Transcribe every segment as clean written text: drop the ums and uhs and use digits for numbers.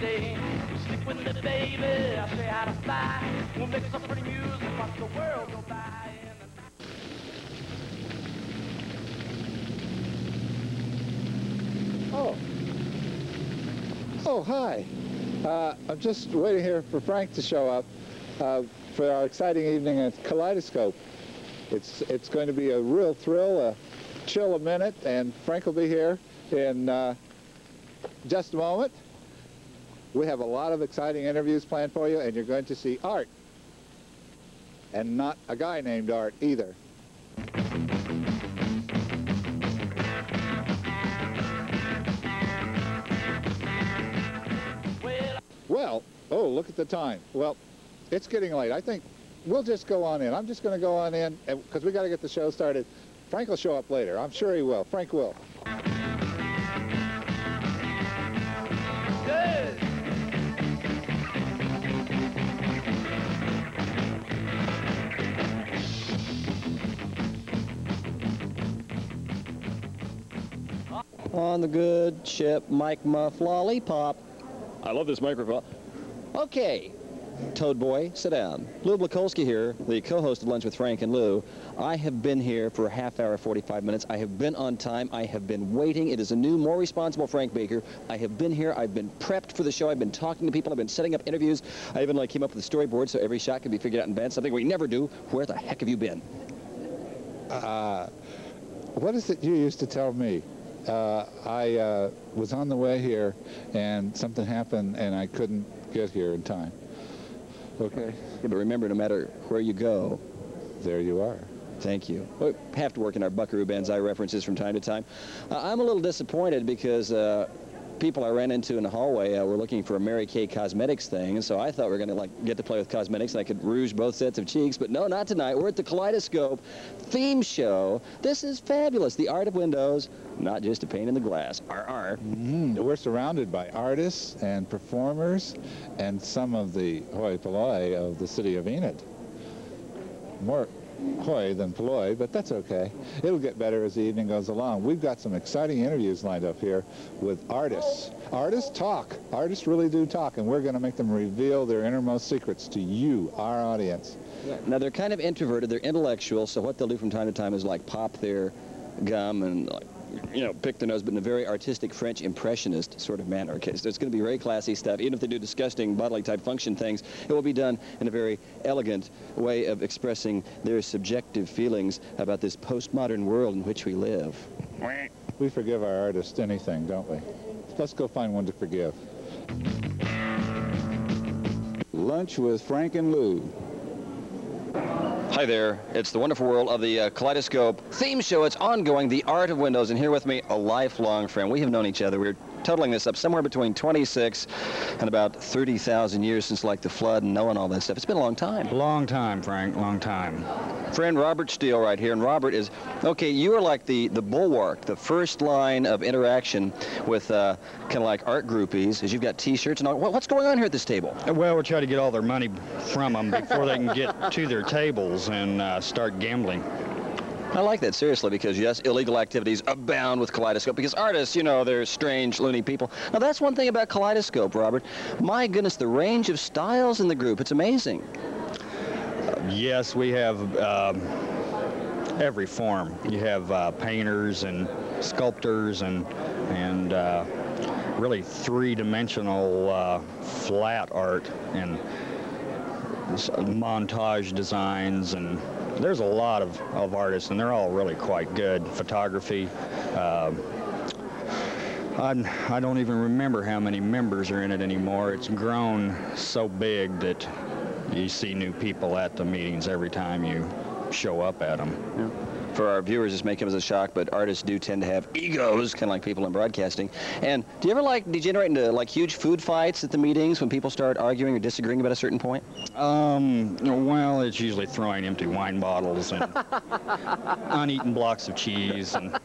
day. You stick with me, baby, I'll show you how to fly. We'll make some pretty music, watch the world go by. Oh, hi. I'm just waiting here for Frank to show up for our exciting evening at Kaleidoscope. It's going to be a real thrill, chill a minute, and Frank will be here in just a moment. We have a lot of exciting interviews planned for you, and you're going to see art. And not a guy named Art either. Well, oh, look at the time. Well, it's getting late. I think we'll just go on in. I'm just going to go on in because we got to get the show started. Frank will show up later. I'm sure he will. Frank will. Good. On the good ship, Mike Muff Lollipop. I love this microphone. Okay, Toad Boy, sit down. Lew-Kaleidoscope here, the co-host of Lunch with Frank and Lou. I have been here for a half hour, 45 minutes. I have been on time. I have been waiting. It is a new, more responsible Frank Baker. I have been here. I've been prepped for the show. I've been talking to people. I've been setting up interviews. I even came up with a storyboard so every shot can be figured out in advance, something we never do. Where the heck have you been? What is it you used to tell me? I was on the way here, and something happened, and I couldn't get here in time. Okay? Yeah, but remember, no matter where you go, there you are. Thank you. We have to work in our Buckaroo Banzai references from time to time. I'm a little disappointed because people I ran into in the hallway were looking for a Mary Kay Cosmetics thing, and so I thought we were going to get to play with cosmetics and I could rouge both sets of cheeks, but no, not tonight. We're at the Kaleidoscope theme show. This is fabulous. The art of windows, not just a pane in the glass. We're surrounded by artists and performers and some of the hoi polloi of the city of Enid. More hoi than polloi, but that's okay. It'll get better as the evening goes along. We've got some exciting interviews lined up here with artists. Artists talk. Artists really do talk, and we're going to make them reveal their innermost secrets to you, our audience. Now, they're kind of introverted. They're intellectual, so what they'll do from time to time is pop their gum and pick their nose, but in a very artistic French impressionist sort of manner. Okay, so it's going to be very classy stuff. Even if they do disgusting bodily type function things, it will be done in a very elegant way of expressing their subjective feelings about this postmodern world in which we live. We forgive our artists anything, don't we? Let's go find one to forgive. Lunch with Frank and Lou. Hi there, it's the wonderful world of the Kaleidoscope theme show. It's ongoing, The Art of Windows, and here with me, a lifelong friend. We have known each other. We're totaling this up somewhere between 26 and about 30,000 years since the flood and knowing all that stuff. It's been a long time. Long time, Frank, long time. Friend Robert Steele right here, and Robert is, okay, you are like the bulwark, the first line of interaction with kind of art groupies, as you've got T-shirts and all. What's going on here at this table? Well, we're trying to get all their money from them before they can get to their tables and start gambling. I like that, seriously, because, yes, illegal activities abound with Kaleidoscope, because artists, they're strange, loony people. Now, that's one thing about Kaleidoscope, Robert. My goodness, the range of styles in the group, it's amazing. Yes, we have every form. You have painters and sculptors and really three-dimensional flat art and montage designs, and there's a lot of artists, and they're all really quite good. Photography. I don't even remember how many members are in it anymore. It's grown so big that you see new people at the meetings every time you show up at them. Yeah. For our viewers, this may come as a shock, but artists do tend to have egos, kind of like people in broadcasting. And do you ever degenerate into huge food fights at the meetings when people start arguing or disagreeing about a certain point? Well, it's usually throwing empty wine bottles and uneaten blocks of cheese and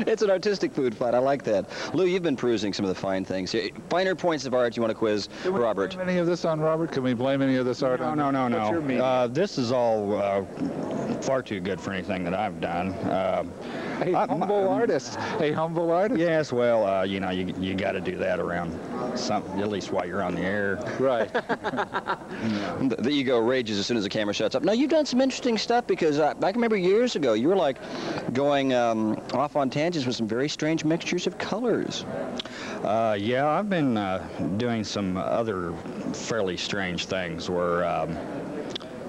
It's an artistic food fight. I like that. Lou, you've been perusing some of the fine things. Finer points of art you want to quiz Robert. Can we blame any of this on Robert? Can we blame any of this art on No. What's your meaning? This is all far too good for anything that I've done. A humble artist. A humble artist. Yes, well, you know, you got to do that around something, at least while you're on the air. Right. The ego rages as soon as the camera shuts up. Now, you've done some interesting stuff because I can remember years ago, you were like going off on tangents with some very strange mixtures of colors. Yeah, I've been doing some other fairly strange things where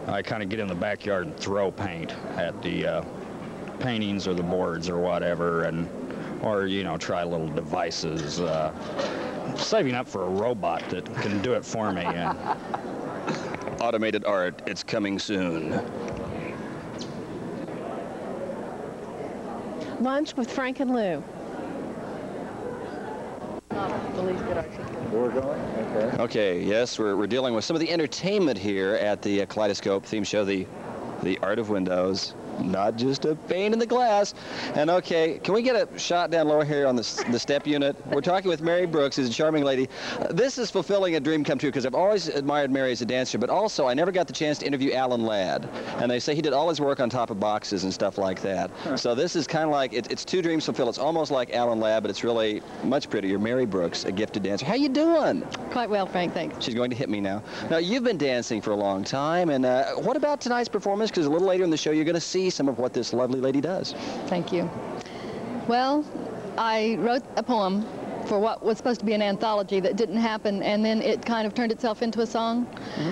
I kind of get in the backyard and throw paint at the paintings or the boards or whatever, or you know, try little devices, saving up for a robot that can do it for me. And Automated art, it's coming soon. Lunch with Frank and Lou. We're going? Okay. Okay, yes, we're dealing with some of the entertainment here at the Kaleidoscope theme show, the Art of Windows. Not just a pane in the glass. And okay, can we get a shot down lower here on the step unit? We're talking with Mary Brooks, who's a charming lady. This is fulfilling a dream come true because I've always admired Mary as a dancer, but also I never got the chance to interview Alan Ladd. And they say he did all his work on top of boxes and stuff like that. So this is kind of like, it's two dreams fulfilled. It's almost like Alan Ladd, but it's really much prettier. Mary Brooks, a gifted dancer. How you doing? Quite well, Frank, thanks. She's going to hit me now. Now, you've been dancing for a long time, and what about tonight's performance? Because a little later in the show, you're going to see some of what this lovely lady does. Thank you. Well, I wrote a poem for what was supposed to be an anthology that didn't happen, and then it kind of turned itself into a song.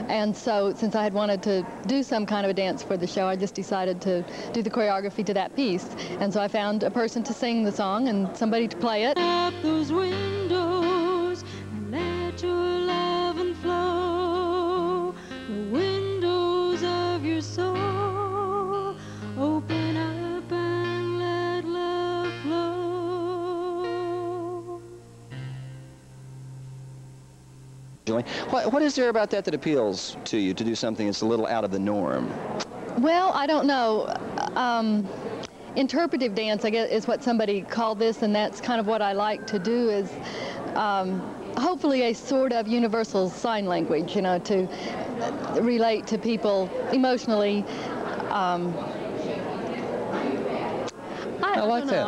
And so since I had wanted to do some kind of a dance for the show, I just decided to do the choreography to that piece. And so I found a person to sing the song and somebody to play it. Up those windows and let your love and flow, the windows of your soul, open up and let love flow. What is there about that appeals to you, to do something that's a little out of the norm? Well, I don't know. Interpretive dance, I guess, is what somebody called this, and that's kind of what I like to do, is hopefully a sort of universal sign language, you know, to relate to people emotionally. I like that.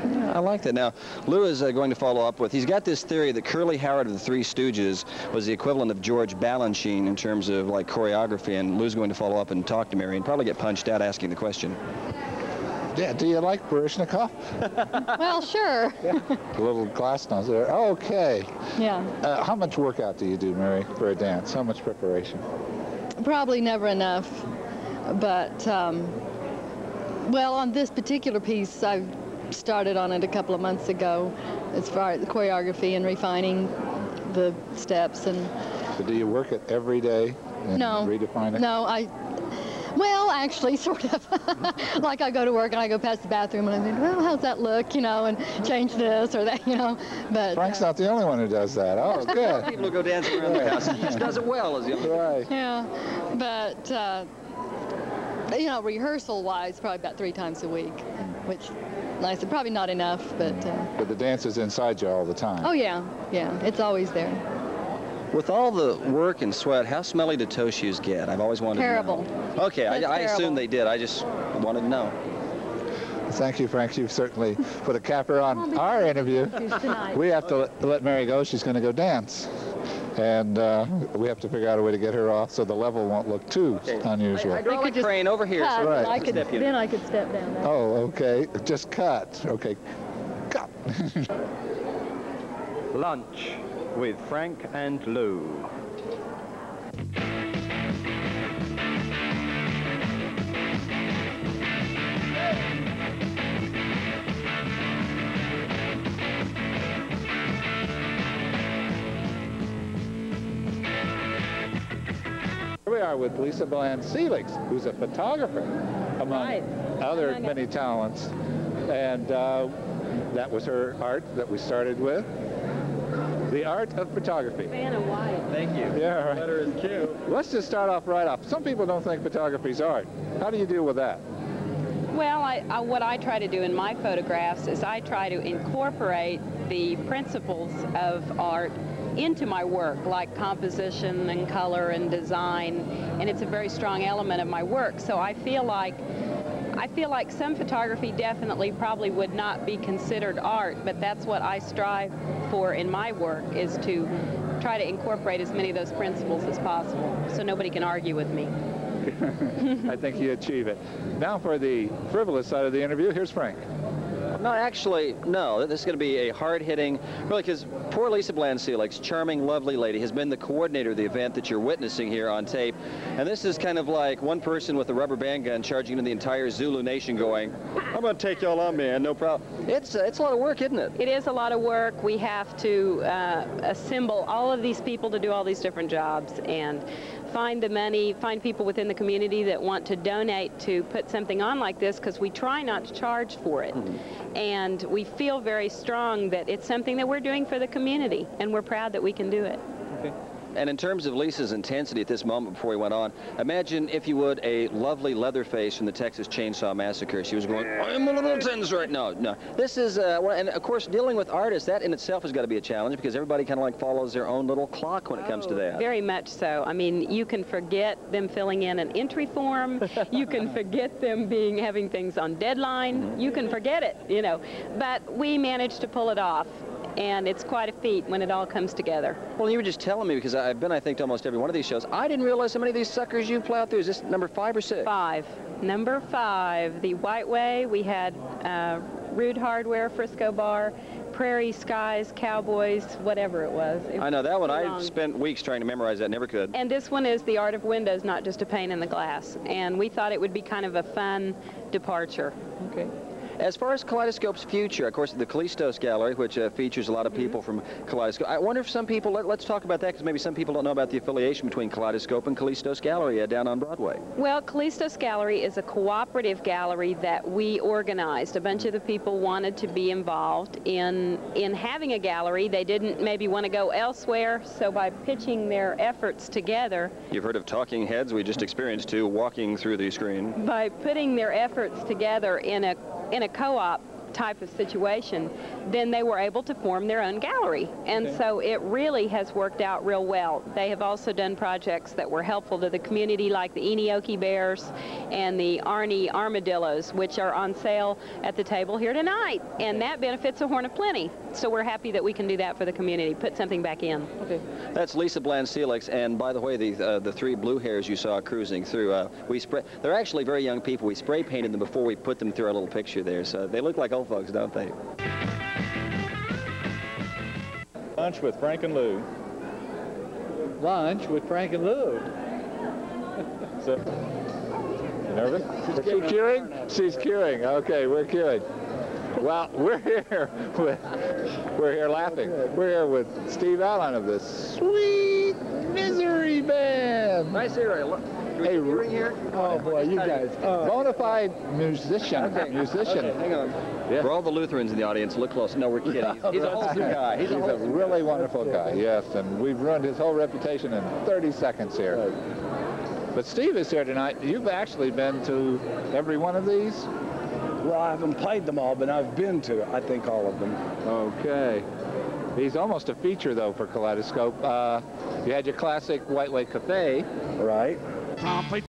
Yeah, I like that. Now, Lou is going to follow up with, he's got this theory that Curly Howard of the Three Stooges was the equivalent of George Balanchine in terms of like choreography, and Lou's going to follow up and talk to Mary and probably get punched out asking the question. Yeah, do you like Baryshnikov? Well, sure. Yeah. A little glass nose there. Okay. Yeah. How much workout do you do, Mary, for a dance? How much preparation? Probably never enough, but well, on this particular piece, I started on it a couple of months ago as far as the choreography and refining the steps. And So do you work it every day and redefine it? No, well, actually, sort of. Like I go to work and I go past the bathroom and I think, well, how's that look, you know, and change this or that, you know. But Frank's not the only one who does that. Oh, good. People who go dancing around the house. He just does it well, as the other. Right. yeah, but you know, rehearsal-wise, probably about 3 times a week, which, like I said, probably not enough, but. But the dance is inside you all the time. Oh yeah, it's always there. With all the work and sweat, how smelly do toe shoes get? I've always wanted Terrible. to know. Okay, I Terrible. assumed they did. I just wanted to know. Thank you, Frank. You've certainly put a capper on our interview. We have to let Mary go. She's going to go dance. And we have to figure out a way to get her off so the level won't look too unusual. Hydraulic crane over here. Cut, So Right. then I could step down there. Oh, okay. Just cut. Okay. Cut. Lunch with Frank and Lou. Here we are with Lisa Bland Felix, who's a photographer, among other many talents. And that was her art that we started with. The art of photography. Vanna White. Thank you. Yeah, right. Letter is Q. Let's just start off right off. Some people don't think photography is art. How do you deal with that? Well, what I try to do in my photographs is I try to incorporate the principles of art into my work, like composition and color and design, and it's a very strong element of my work. So I feel like some photography definitely probably would not be considered art, but that's what I strive for in my work, is to try to incorporate as many of those principles as possible, so nobody can argue with me. I think you achieve it. Now for the frivolous side of the interview, here's Frank. No, actually, no. This is going to be a hard-hitting, really, because poor Lisa Bland-Selig's charming, lovely lady has been the coordinator of the event that you're witnessing here on tape. And this is kind of like one person with a rubber band gun charging into the entire Zulu nation going, I'm going to take y'all on, man, no problem. It's a lot of work, isn't it? It is a lot of work. We have to assemble all of these people to do all these different jobs and find the money, find people within the community that want to donate to put something on like this, because we try not to charge for it. And we feel very strong that it's something that we're doing for the community, and we're proud that we can do it. Okay. And in terms of Lisa's intensity at this moment before we went on, imagine, if you would, a lovely Leatherface from the Texas Chainsaw Massacre. She was going, I'm a little tense right now. No, this is, and of course, dealing with artists, that in itself has got to be a challenge, because everybody kind of like follows their own little clock when it comes to that. Very much so. I mean, you can forget them filling in an entry form. You can forget them having things on deadline. You can forget it, you know. But we managed to pull it off. And it's quite a feat when it all comes together. Well, you were just telling me, because I've been, I think, to almost every one of these shows. I didn't realize how many of these suckers you plowed through. Is this number 5 or 6? 5. Number 5, the White Way. We had Rude Hardware, Frisco Bar, Prairie Skies, Cowboys, whatever it was. I know that one. I spent weeks trying to memorize that, never could. And this one is The Art of Windows, Not Just a Pane in the Glass. And we thought it would be kind of a fun departure. Okay. As far as Kaleidoscope's future, of course, the Kaleidoscope Gallery, which features a lot of people from Kaleidoscope. I wonder if some people, let's talk about that, because maybe some people don't know about the affiliation between Kaleidoscope and Kaleidoscope Gallery down on Broadway. Well, Kaleidoscope Gallery is a cooperative gallery that we organized. A bunch of the people wanted to be involved in having a gallery. They didn't maybe want to go elsewhere, so by pitching their efforts together. You've heard of talking heads. We just experienced 2 walking through the screen. By putting their efforts together in a co-op type of situation, then they were able to form their own gallery. And so it really has worked out real well. They have also done projects that were helpful to the community, like the Enid Bears and the Arnie Armadillos, which are on sale at the table here tonight. And that benefits a Horn of Plenty. So we're happy that we can do that for the community, put something back in. Okay. That's Lisa Bland-Selig's, and by the way, the 3 blue hairs you saw cruising through, they're actually very young people. We spray painted them before we put them through our little picture there, so they look like old folks, don't they? Lunch with Frank and Lew. Lunch with Frank and Lew. So, you nervous? Is she queuing? She's queuing. Okay, we're queuing. Well, we're here laughing. We're here with Steve Allen of the Sweet Misery Band. Nice area. Hey, here? Oh boy, you guys. Bona fide musician. Okay. Musician. Okay, hang on. Yeah. For all the Lutherans in the audience, look close. No, we're kidding. He's a wholesome guy. He's a really wonderful guy, yes, and we've ruined his whole reputation in 30 seconds here. But Steve is here tonight. You've actually been to every one of these? Well, I haven't played them all, but I've been to, I think, all of them. Okay. He's almost a feature, though, for Kaleidoscope. You had your classic White Lake Cafe. Right.